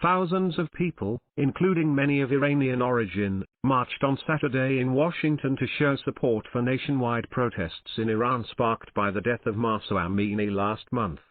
Thousands of people, including many of Iranian origin, marched on Saturday in Washington to show support for nationwide protests in Iran sparked by the death of Mahsa Amini last month.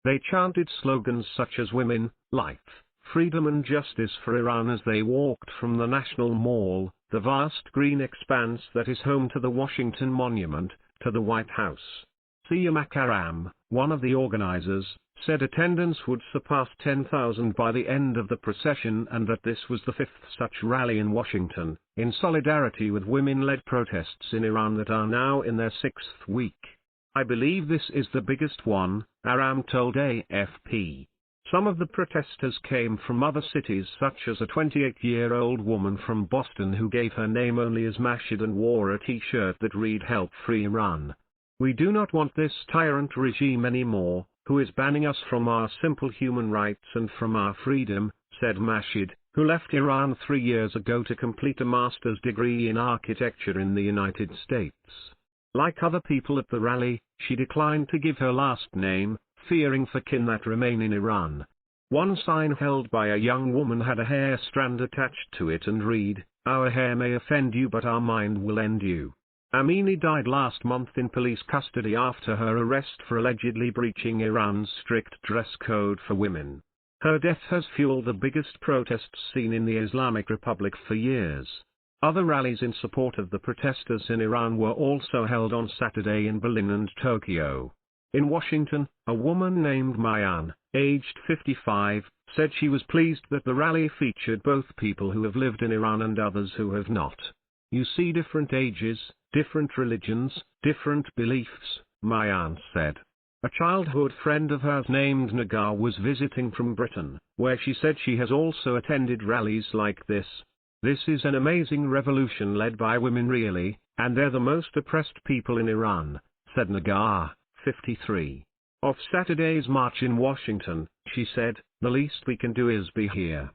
They chanted slogans such as "Women, Life, Freedom and Justice for Iran" as they walked from the National Mall, the vast green expanse that is home to the Washington Monument, to the White House. Sia Makaram, one of the organizers, said attendance would surpass 10,000 by the end of the procession and that this was the fifth such rally in Washington, in solidarity with women-led protests in Iran that are now in their sixth week. "I believe this is the biggest one," Aram told AFP. Some of the protesters came from other cities such as a 28-year-old woman from Boston who gave her name only as Mashid and wore a t-shirt that read "Help Free Iran." "We do not want this tyrant regime anymore, who is banning us from our simple human rights and from our freedom," said Mashid, who left Iran 3 years ago to complete a master's degree in architecture in the United States. Like other people at the rally, she declined to give her last name, fearing for kin that remain in Iran. One sign held by a young woman had a hair strand attached to it and read, "Our hair may offend you but our mind will end you." Amini died last month in police custody after her arrest for allegedly breaching Iran's strict dress code for women. Her death has fueled the biggest protests seen in the Islamic Republic for years. Other rallies in support of the protesters in Iran were also held on Saturday in Berlin and Tokyo. In Washington, a woman named Mayan, aged 55, said she was pleased that the rally featured both people who have lived in Iran and others who have not. "You see different ages, different religions, different beliefs," Mayan said. A childhood friend of hers named Nagar was visiting from Britain, where she said she has also attended rallies like this. "This is an amazing revolution led by women really, and they're the most oppressed people in Iran," said Nagar, 53. Of Saturday's march in Washington, she said, "The least we can do is be here.